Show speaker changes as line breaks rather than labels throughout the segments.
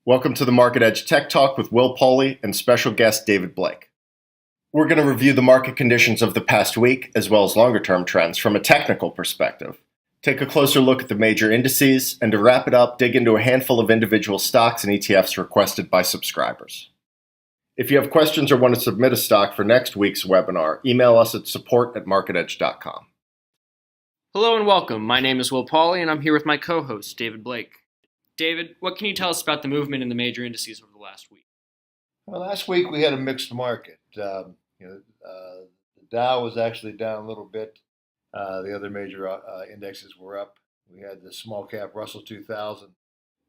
Welcome to the Market Edge Tech Talk with Will Pauly and special guest David Blake. We're going to review the market conditions of the past week as well as longer-term trends from a technical perspective, take a closer look at the major indices, and to wrap it up, dig into a handful of individual stocks and ETFs requested by subscribers. If you have questions or want to submit a stock for next week's webinar, email us at support@marketedge.com.
Hello and welcome. My name is Will Pauly and I'm here with my co-host, David Blake. David, what can you tell us about the movement in the major indices over the last week?
Well, last week we had a mixed market. The Dow was actually down a little bit. The other major indexes were up. We had the small cap Russell 2000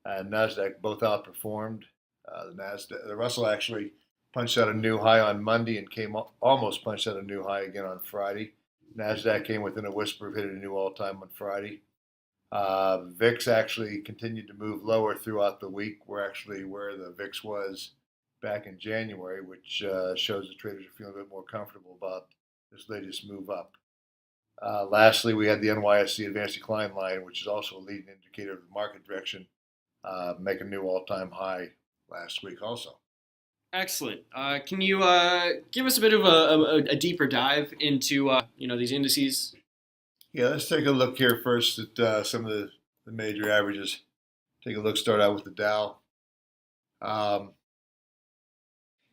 and Nasdaq both outperformed. The Russell actually punched out a new high on Monday and almost punched out a new high again on Friday. Nasdaq came within a whisper of hitting a new all-time on Friday. VIX actually continued to move lower throughout the week. We're actually where the VIX was back in January, which shows the traders are feeling a bit more comfortable about this latest move up. Lastly, we had the NYSE Advanced Decline line, which is also a leading indicator of the market direction, make a new all-time high last week also.
Excellent. Can you give us a bit of a deeper dive into these indices?
Yeah, let's take a look here first at some of the major averages. Start out with the Dow. Have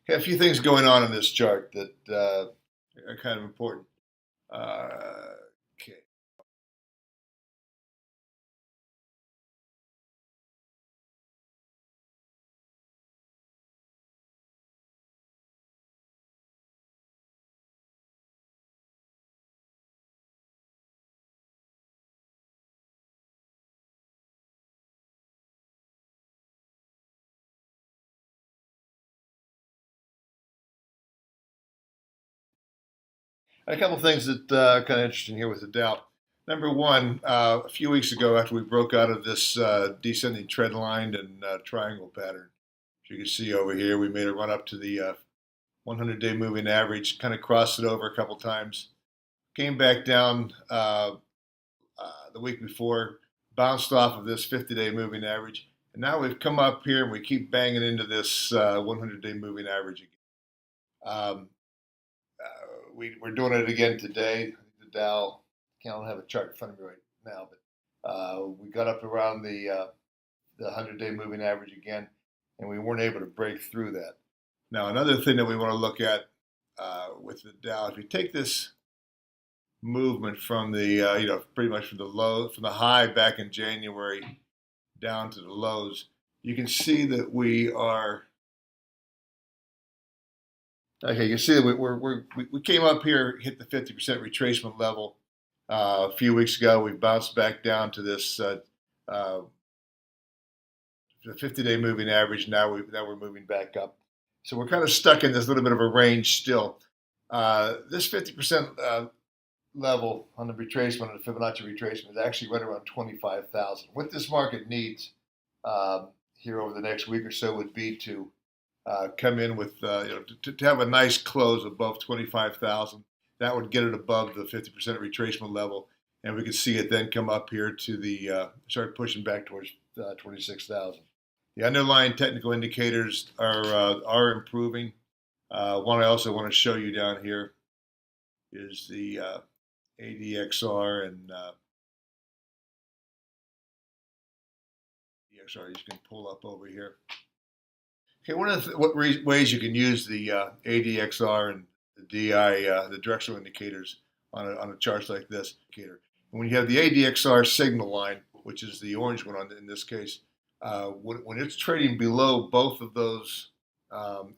a few things going on in this chart that are kind of important. Okay. A couple of things that are kind of interesting here with the Dow. Number one, a few weeks ago, after we broke out of this descending trend line and triangle pattern, as you can see over here, we made a run up to the 100-day moving average, kind of crossed it over a couple times, came back down the week before, bounced off of this 50-day moving average, and now we've come up here and we keep banging into this 100-day moving average again. We're doing it again today. The Dow, I don't have a chart in front of me right now, but we got up around the 100-day moving average again, and we weren't able to break through that. Now, another thing that we want to look at with the Dow, if you take this movement from the, pretty much from the high back in January down to the lows, you can see that we are. Okay, you can see that we came up here, hit the 50% retracement level a few weeks ago. We bounced back down to this the 50-day moving average. Now we're moving back up. So we're kind of stuck in this little bit of a range still. This 50% level on the retracement, on the Fibonacci retracement, is actually right around 25,000. What this market needs here over the next week or so would be to come in with to have a nice close above 25,000. That would get it above the 50% retracement level, and we could see it then come up here to the start pushing back towards 26,000. The underlying technical indicators are improving. One I also want to show you down here is the ADXR and DXR. You can pull up over here. Okay, one of the ways you can use the ADXR and the DI, the directional indicators on a chart like this indicator. And when you have the ADXR signal line, which is the orange one in this case, when it's trading below both of those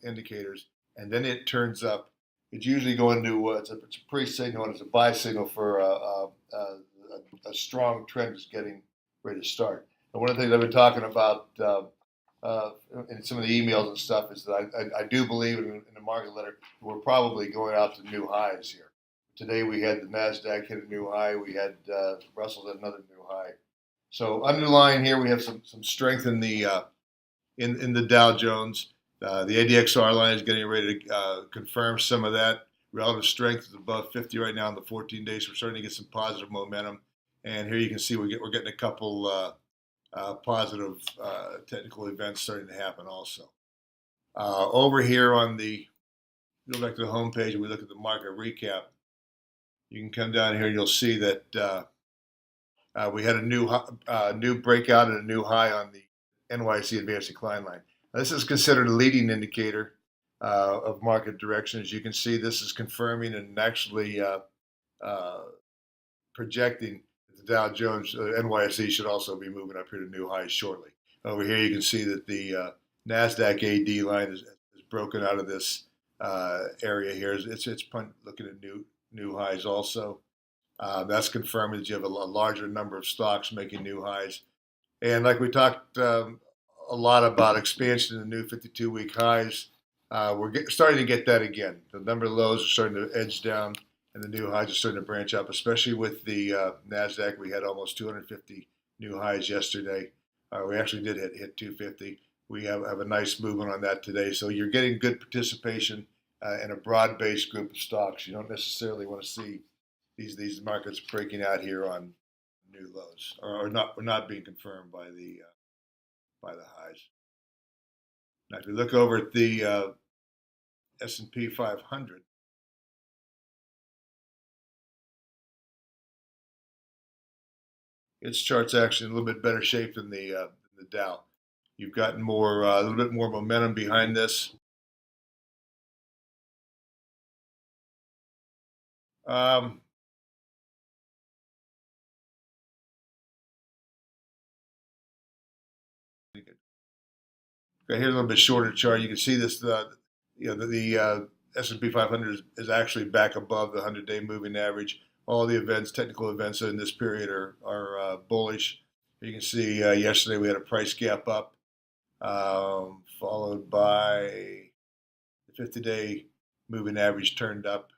indicators, and then it turns up, it's usually going to it's a pre-signal and it's a buy signal for a strong trend is getting ready to start. And one of the things I've been talking about in some of the emails and stuff is that I do believe in the market letter we're probably going out to new highs here. Today we had the Nasdaq hit a new high. We had Russell at another new high. So underlying here we have some strength in the Dow Jones. The ADXR line is getting ready to confirm some of that. Relative strength is above 50 right now in the 14 days. We're starting to get some positive momentum. And here you can see we're getting a couple positive technical events starting to happen also. Over here on the, go back to the home page and we look at the market recap, you can come down here and you'll see that we had a new breakout and a new high on the NYSE advanced decline line. Now, this is considered a leading indicator of market direction. As you can see, this is confirming and actually projecting that the Dow Jones NYSE should also be moving up here to new highs shortly. Over here, you can see that the NASDAQ AD line is broken out of this area here. It's looking at new highs also. That's confirming that you have a larger number of stocks making new highs. And like we talked a lot about expansion in the new 52-week highs, we're starting to get that again. The number of lows are starting to edge down, and the new highs are starting to branch up, especially with the NASDAQ. We had almost 250 new highs yesterday. We actually did hit 250. We have a nice movement on that today. So you're getting good participation in a broad-based group of stocks. You don't necessarily want to see these markets breaking out here on new lows or not being confirmed by the highs. Now, if you look over at the S&P 500, its chart's actually in a little bit better shape than the Dow. You've gotten a little bit more momentum behind this. Okay, here's a little bit shorter chart. You can see this. The S&P 500 is actually back above the 100-day moving average. All the events, technical events in this period are bullish. You can see yesterday we had a price gap up, followed by the 50-day moving average turned up.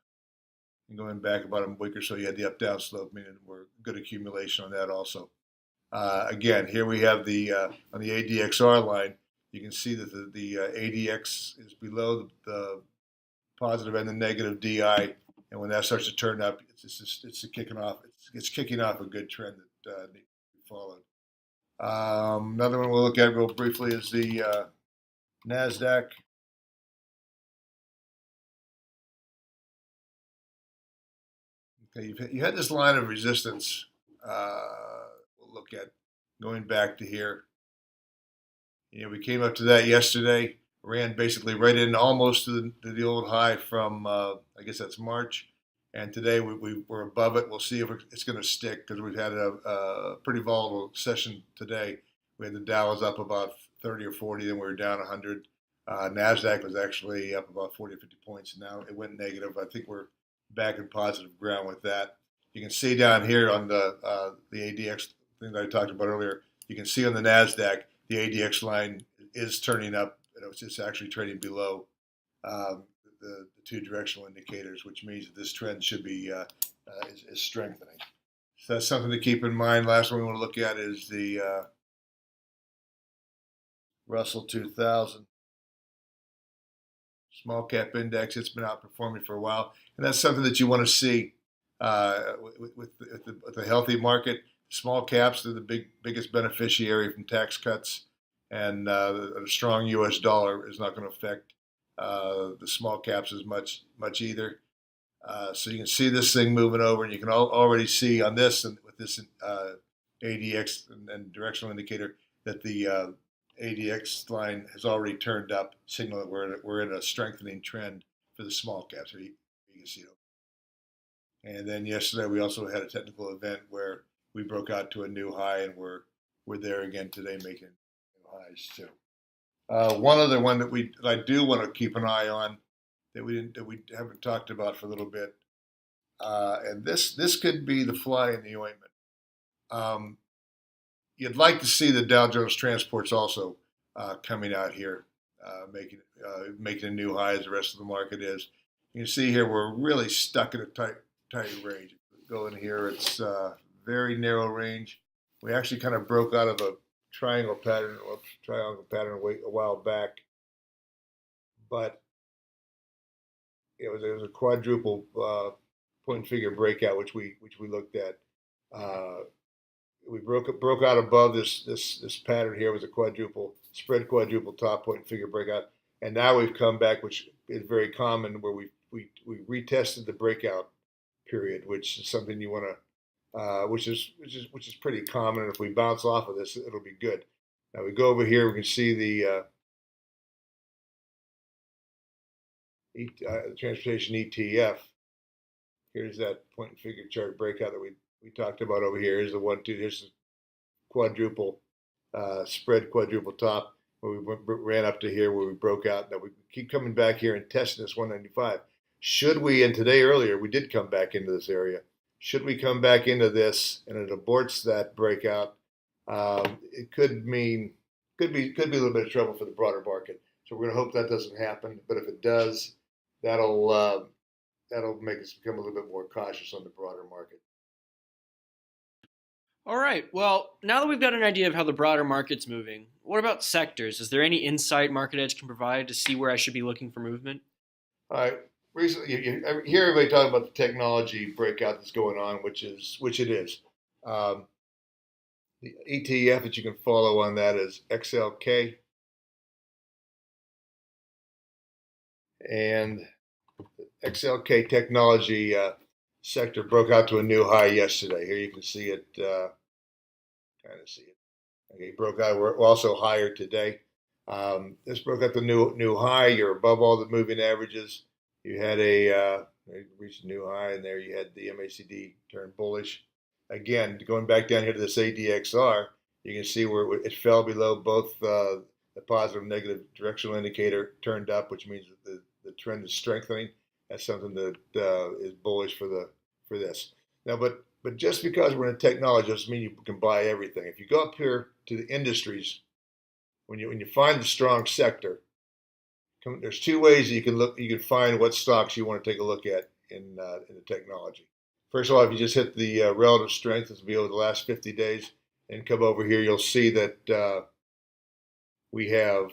And going back about a week or so, you had the up-down slope, meaning we're good accumulation on that also. Again, here we have the on the ADXR line. You can see that the ADX is below the positive and the negative DI, and when that starts to turn up, it's kicking off. It's kicking off a good trend that needs to be followed. Another one we'll look at real briefly is the NASDAQ. Okay, you had this line of resistance. We'll look at going back to here. We came up to that yesterday, ran basically right in almost to the old high from, I guess that's March. And today we're above it. We'll see if it's going to stick because we've had a pretty volatile session today. We had the Dow was up about 30 or 40, then we were down 100. NASDAQ was actually up about 40 or 50 points. And now it went negative. I think we're back in positive ground with that. You can see down here on the ADX thing that I talked about earlier, you can see on the NASDAQ, the ADX line is turning up. It's actually trading below the two directional indicators, which means that this trend should be is strengthening. So that's something to keep in mind. Last one we want to look at is the Russell 2000 small cap index. It's been outperforming for a while, and that's something that you want to see with a healthy market. Small caps are the biggest beneficiary from tax cuts, and a strong U.S. dollar is not going to affect the small caps as much either. So you can see this thing moving over, and you can already see on this and with this ADX and directional indicator that the ADX line has already turned up, signaling that we're in a strengthening trend for the small caps. So you can see it. And then yesterday we also had a technical event where we broke out to a new high, and we're there again today, making new highs too. One other one that I do want to keep an eye on that we haven't talked about for a little bit, and this could be the fly in the ointment. You'd like to see the Dow Jones Transports also coming out here, making a new high as the rest of the market is. You can see here we're really stuck in a tight range. Go in here, it's very narrow range. We actually kind of broke out of a triangle pattern a while back, but it was a quadruple point figure breakout, which we looked at. we broke out above this pattern here. It was a quadruple top point and figure breakout, and now we've come back, which is very common, where we retested the breakout period, which is something you want to, which is pretty common. And if we bounce off of this, it'll be good. Now we go over here, we can see the transportation ETF. Here's that point and figure chart breakout that we talked about over here. Here's the 1-2. Here's the quadruple spread quadruple top where we ran up to here where we broke out. Now we keep coming back here and testing this 195. Should we, and today earlier we did come back into this area. Should we come back into this and it aborts that breakout, it could be a little bit of trouble for the broader market. So we're going to hope that doesn't happen. But if it does, that'll make us become a little bit more cautious on the broader market.
All right. Well, now that we've got an idea of how the broader market's moving, what about sectors? Is there any insight Market Edge can provide to see where I should be looking for movement?
All right. Recently, you hear everybody talking about the technology breakout that's going on, which it is. The ETF that you can follow on that is XLK. And the XLK technology sector broke out to a new high yesterday. Here you can see it, kind of see it. Okay, broke out. We're also higher today. This broke out the new high. You're above all the moving averages. You had reached a new high, and there you had the MACD turn bullish. Again, going back down here to this ADXR, you can see where it fell below both the positive and negative directional indicator turned up, which means that the trend is strengthening. That's something that is bullish for this. Now, but just because we're in technology doesn't mean you can buy everything. If you go up here to the industries, when you find the strong sector, there's two ways you can look. You can find what stocks you want to take a look at in the technology. First of all, if you just hit the relative strength, this will be over the last 50 days, and come over here, you'll see that we have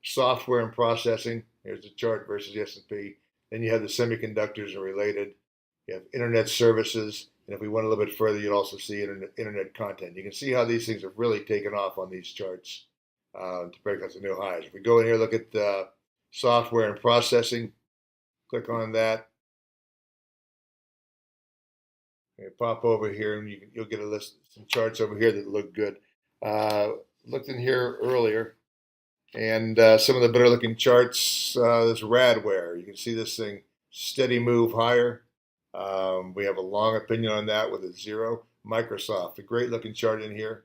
software and processing. Here's the chart versus the S&P. Then you have the semiconductors and related. You have internet services, and if we went a little bit further, you'd also see internet content. You can see how these things have really taken off on these charts to break out the new highs. If we go in here, look at software and processing, click on that. Okay, pop over here, and you'll get a list some charts over here that look good. Looked in here earlier, and some of the better looking charts. This Radware, you can see this thing steady move higher. We have a long opinion on that with a 0. Microsoft, a great looking chart in here.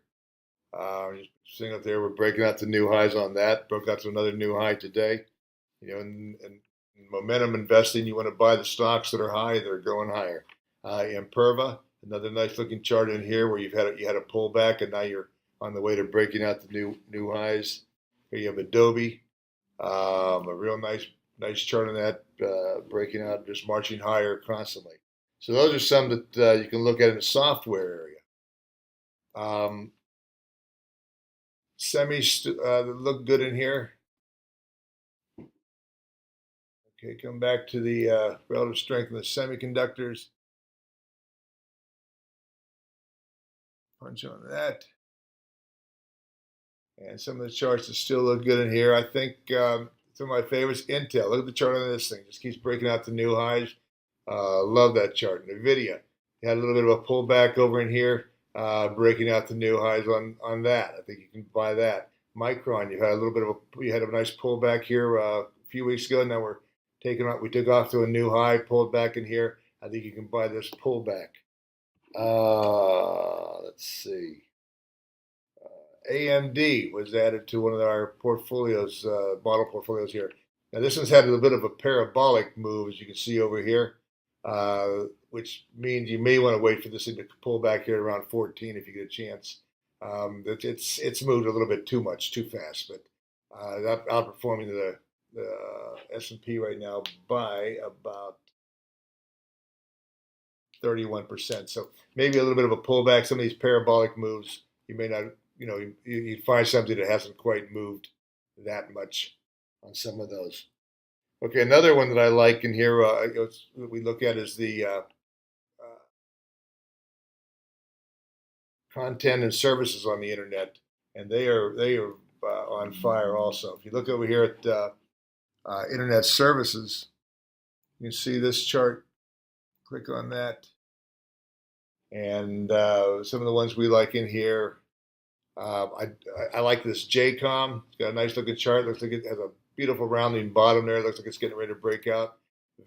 Just seeing up there, we're breaking out the new highs on that. Broke out to another new high today. And momentum investing, you want to buy the stocks that are high, that are going higher. Imperva, another nice looking chart in here where you had a pullback, and now you're on the way to breaking out the new highs. Here you have Adobe, a real nice chart on that, breaking out, just marching higher constantly. So those are some that you can look at in the software area. Semis that look good in here. Okay, come back to the relative strength of the semiconductors. Punch on that. And some of the charts that still look good in here. I think some of my favorites, Intel. Look at the chart on this thing. Just keeps breaking out the new highs. Love that chart. NVIDIA. You had a little bit of a pullback over in here, breaking out the new highs on that. I think you can buy that. Micron, you had a nice pullback here a few weeks ago. Now we're taking off. We took off to a new high, pulled back in here. I think you can buy this pullback. Let's see. AMD was added to one of our portfolios, model portfolios here. Now this one's had a little bit of a parabolic move, as you can see over here, which means you may want to wait for this thing to pull back here around 14 if you get a chance. It's moved a little bit too fast, but outperforming the S&P right now by about 31%. So maybe a little bit of a pullback. Some of these parabolic moves, you may not, you find something that hasn't quite moved that much on some of those. Okay, another one that I like in here, we look at is the content and services on the internet, and they are on fire also. If you look over here at internet services, you can see this chart. Click on that, and some of the ones we like in here. I like this JCOM. It's got a nice looking chart. Looks like it has a beautiful rounding bottom there. Looks like it's getting ready to break out.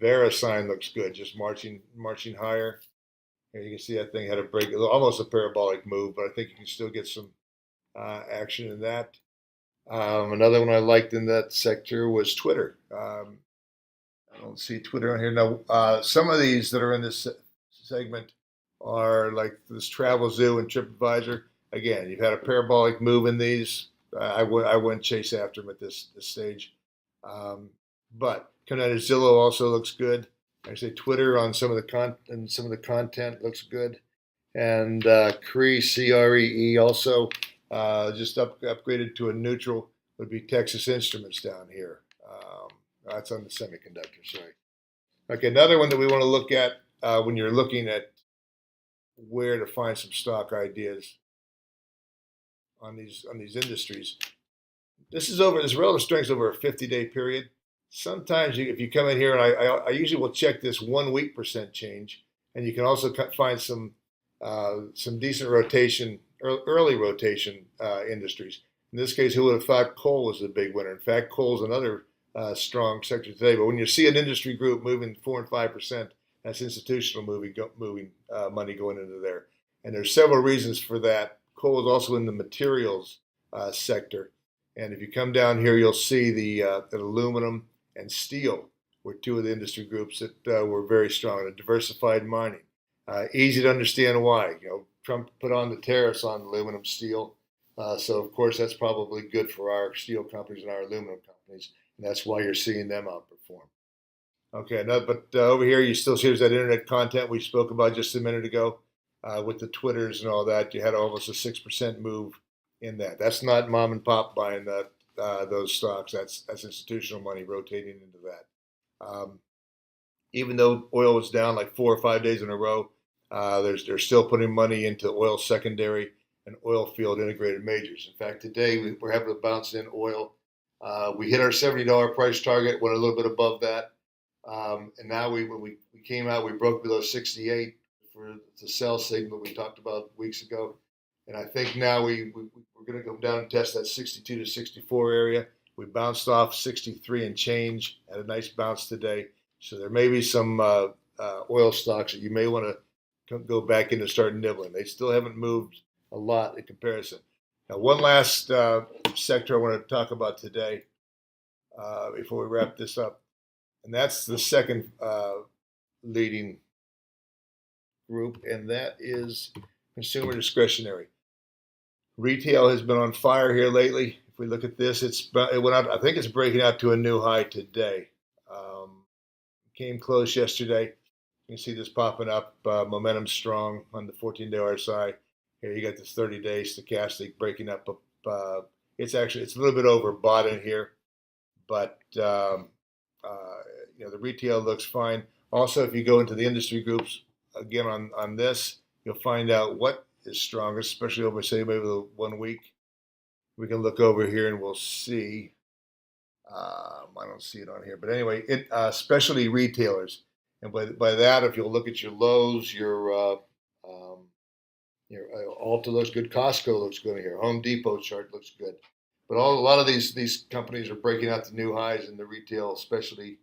VeriSign looks good, just marching higher. Here you can see that thing had a break, almost a parabolic move, but I think you can still get some action in that. Another one I liked in that sector was Twitter. I don't see Twitter on here. Now, some of these that are in this segment are like this Travel Zoo and TripAdvisor. Again, you've had a parabolic move in these. I wouldn't chase after them at this stage. But Connected Zillow also looks good. I say Twitter on some of the content looks good, and CREE also just upgraded to a neutral would be Texas Instruments down here. That's on the semiconductor. Sorry. Okay, another one that we want to look at when you're looking at where to find some stock ideas on these industries. This relative strength over a 50-day period. Sometimes if you come in here, and I usually will check this 1 week percent change, and you can also find some decent rotation, early rotation industries. In this case, who would have thought coal was the big winner? In fact, coal is another strong sector today. But when you see an industry group moving 4 and 5%, that's institutional moving money going into there. And there's several reasons for that. Coal is also in the materials sector. And if you come down here, you'll see the aluminum and steel were two of the industry groups that were very strong. And diversified mining. Easy to understand why. Trump put on the tariffs on aluminum, steel. So, of course, that's probably good for our steel companies and our aluminum companies. And that's why you're seeing them outperform. Okay, but over here you still see there's that internet content we spoke about just a minute ago with the Twitters and all that. You had almost a 6% move in that. That's not mom and pop buying those stocks. That's institutional money rotating into that. Even though oil was down like 4 or 5 days in a row, they're still putting money into oil secondary and oil field integrated majors. In fact, today we're having a bounce in oil. We hit our $70 price target, went a little bit above that. And now when we came out, we broke below 68 for the sell signal we talked about weeks ago. And I think now we're going to go down and test that 62 to 64 area. We bounced off 63 and change, had a nice bounce today. So there may be some oil stocks that you may want to go back in and start nibbling. They still haven't moved a lot in comparison. Now, one last sector I want to talk about today before we wrap this up, and that's the second leading group, and that is consumer discretionary. Retail has been on fire here lately. If we look at this, it went out. I think it's breaking out to a new high today. Came close yesterday. You can see this popping up. Momentum strong on the 14-day RSI. Here you got this 30-day stochastic breaking up. It's a little bit overbought in here, but the retail looks fine. Also, if you go into the industry groups again on this, you'll find out what is strongest, especially over say maybe the 1 week. We can look over here and we'll see. I don't see it on here, but anyway, specialty retailers, and by that, if you'll look at your Lowe's, your Ulta looks good, Costco looks good here, Home Depot chart looks good, but a lot of these companies are breaking out the new highs in the retail specialty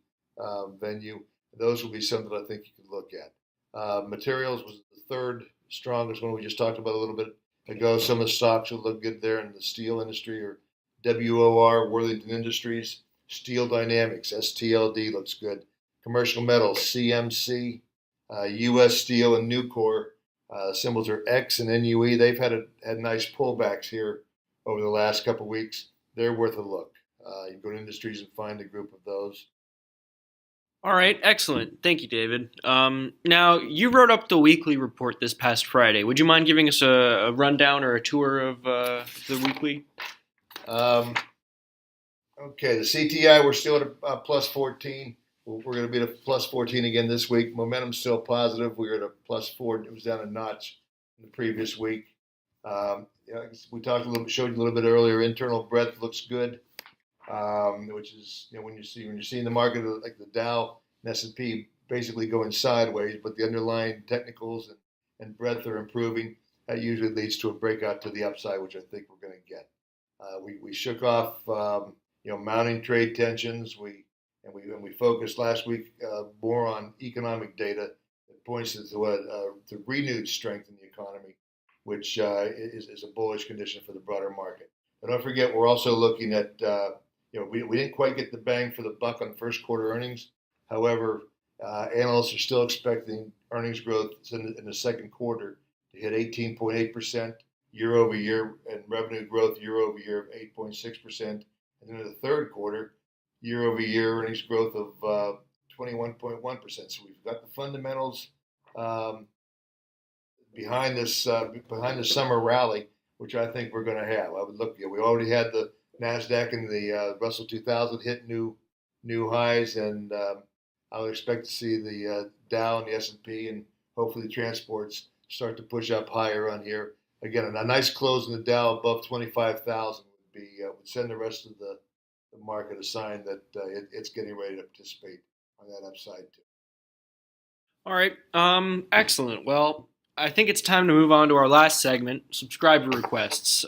venue. Those will be some that I think you can look at. Materials was the third strongest one we just talked about a little bit ago. Some of the stocks will look good there in the steel industry or WOR, Worthington Industries, Steel Dynamics, STLD looks good. Commercial metals, CMC, US Steel, and Nucor. Symbols are X and NUE. They've had nice pullbacks here over the last couple of weeks. They're worth a look. You go to industries and find a group of those.
All right, excellent. Thank you, David. Now, you wrote up the weekly report this past Friday. Would you mind giving us a rundown or a tour of the weekly?
Okay, the CTI, we're still at plus 14. We're going to be at a plus 14 again this week. Momentum's still positive. We're at a plus 4. It was down a notch in the previous week. We talked a little, showed you a little bit earlier. Internal breadth looks good, which is when you're seeing the market like the Dow and S&P basically going sideways, but the underlying technicals and breadth are improving. That usually leads to a breakout to the upside, which I think we're going to get. We shook off mounting trade tensions. We focused last week more on economic data that points to renewed strength in the economy, which is a bullish condition for the broader market. But don't forget, we're also looking at we didn't quite get the bang for the buck on first quarter earnings. However, analysts are still expecting earnings growth in the second quarter to hit 18.8% year over year, and revenue growth year over year of 8.6%. And then in the third quarter, year over year earnings growth of 21.1%. So we've got the fundamentals behind the summer rally, which I think we're going to have. I would look. We already had the Nasdaq and the Russell 2000 hit new highs, and I would expect to see the Dow and the S&P and hopefully the transports start to push up higher on here. Again, a nice close in the Dow above 25,000 would send the rest of the market a sign that it's getting ready to participate on that upside too.
All right. Excellent. Well, I think it's time to move on to our last segment, subscriber requests.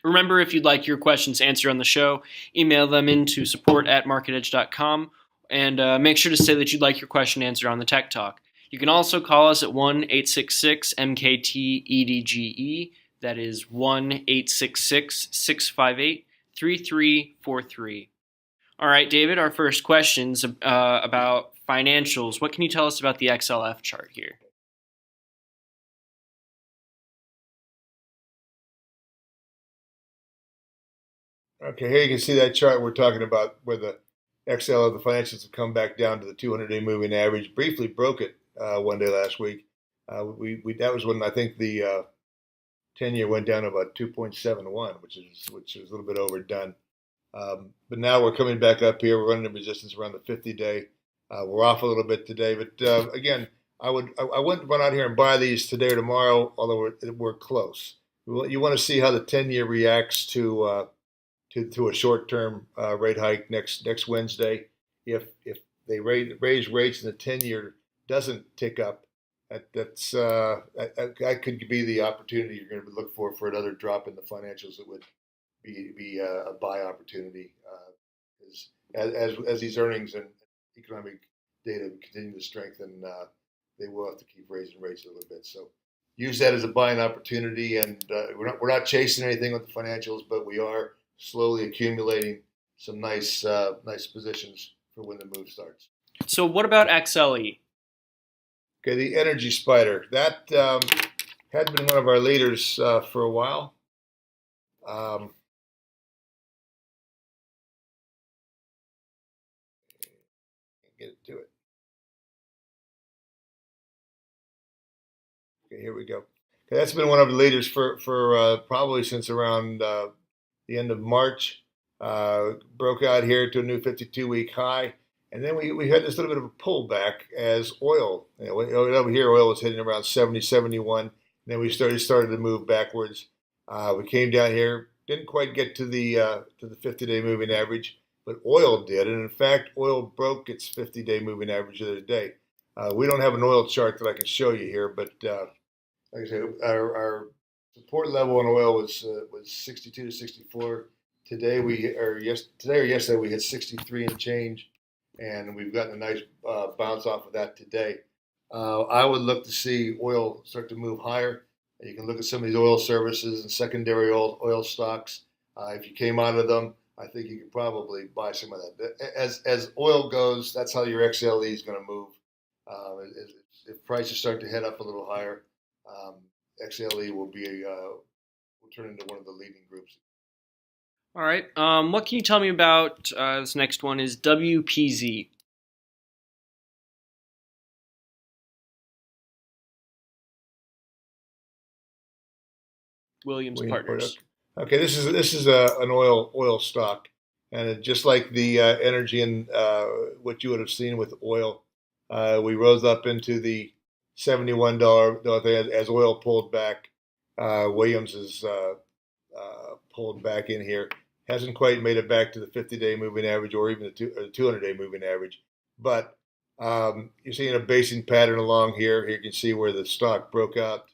Remember, if you'd like your questions answered on the show, email them into support@marketedge.com, and make sure to say that you'd like your question answered on the Tech Talk. You can also call us at 1-866-MKT-EDGE. That is 1-866-658-3343. All right, David, our first question's about financials. What can you tell us about the XLF chart here?
Okay, here you can see that chart we're talking about where the XL of the financials have come back down to the 200-day moving average. Briefly broke it one day last week. That was when I think the 10-year went down to about 2.71, which is a little bit overdone. But now we're coming back up here. We're running a resistance around the 50-day. We're off a little bit today, but again, I wouldn't run out here and buy these today or tomorrow, although we're close. You want to see how the 10-year reacts to a short-term rate hike next Wednesday. If they raise rates and the 10-year doesn't tick up, that could be the opportunity you're going to look for another drop in the financials. That would be a buy opportunity as these earnings and economic data continue to strengthen. They will have to keep raising rates a little bit. So use that as a buying opportunity. And we're not chasing anything with the financials, but we are slowly accumulating some nice positions for when the move starts.
So what about XLE?
Okay, the energy spider. That had been one of our leaders for a while. Get it to it. Okay, here we go. Okay, that's been one of the leaders for probably since around the end of March. Broke out here to a new 52-week high. And then we had this little bit of a pullback as oil. Over here, oil was hitting around 70, 71. And then we started to move backwards. We came down here, didn't quite get to the 50-day moving average, but oil did. And in fact, oil broke its 50-day moving average the other day. We don't have an oil chart that I can show you here, but like I said, our support level on oil was 62 to 64. Today or yesterday we hit 63 and change. And we've gotten a nice bounce off of that today. I would look to see oil start to move higher. You can look at some of these oil services and secondary oil stocks. If you came out of them, I think you could probably buy some of that. As oil goes, that's how your XLE is going to move. If prices start to head up a little higher, XLE will turn into one of the leading groups.
All right. What can you tell me about this next one is WPZ? Williams Partners.
Okay, this is an oil stock, and just like the energy and what you would have seen with oil, we rose up into the $71. As oil pulled back, Williams is pulled back in here. Hasn't quite made it back to the 50-day moving average or even the 200-day moving average. But you're seeing a basing pattern along here. Here you can see where the stock broke out.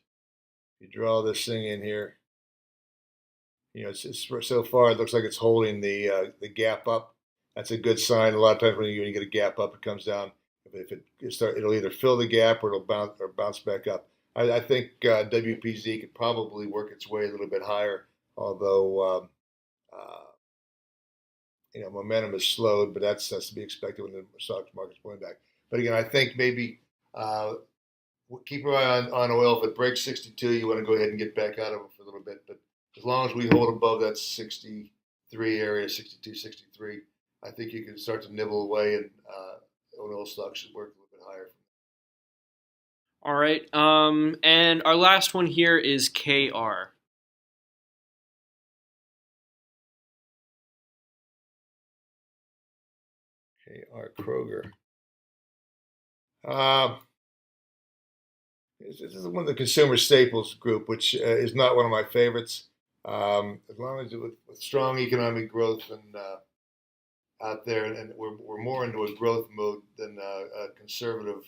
You draw this thing in here. So far it looks like it's holding the gap up. That's a good sign. A lot of times when you get a gap up, it comes down. If it'll either fill the gap or it'll bounce back up. I think WPZ could probably work its way a little bit higher, although momentum is slowed, but that's to be expected when the stock market's pulling back. But again, I think maybe keep your eye on oil. If it breaks 62, you want to go ahead and get back out of it for a little bit. But as long as we hold above that 63 area, 62, 63, I think you can start to nibble away, and oil stocks should work a little bit higher.
All right. And our last one here is KR.
KR Kroger. This is one of the consumer staples group, which is not one of my favorites. As long as with strong economic growth and out there, and we're more into a growth mode than a conservative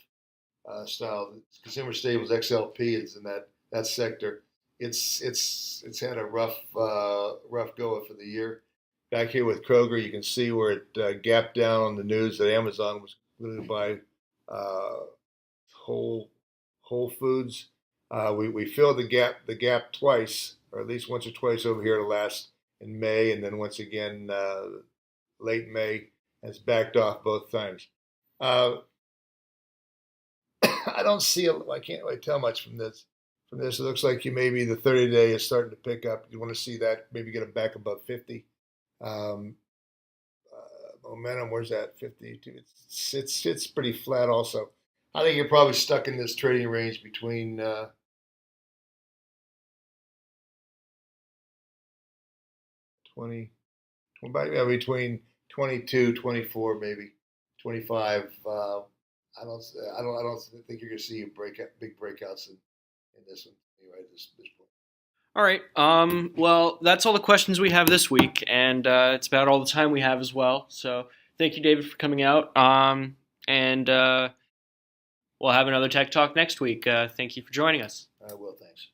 style. Consumer staples XLP is in that sector. It's had a rough go for the year. Back here with Kroger, you can see where it gapped down on the news that Amazon was going to buy Whole Foods. We filled the gap twice, or at least once or twice over here in May, and then once again late May, and it's backed off both times. I don't see I can't really tell much from this. It looks like maybe the 30-day is starting to pick up. You want to see that maybe get it back above 50. Momentum, where's that? 52. It's pretty flat also. I think you're probably stuck in this trading range between between 22, 24, maybe 25. I don't think you're going to see big breakouts in this one anyway at this point.
All right. Well, that's all the questions we have this week, and it's about all the time we have as well. So thank you, David, for coming out. And we'll have another Tech Talk next week. Thank you for joining us.
Well, thanks.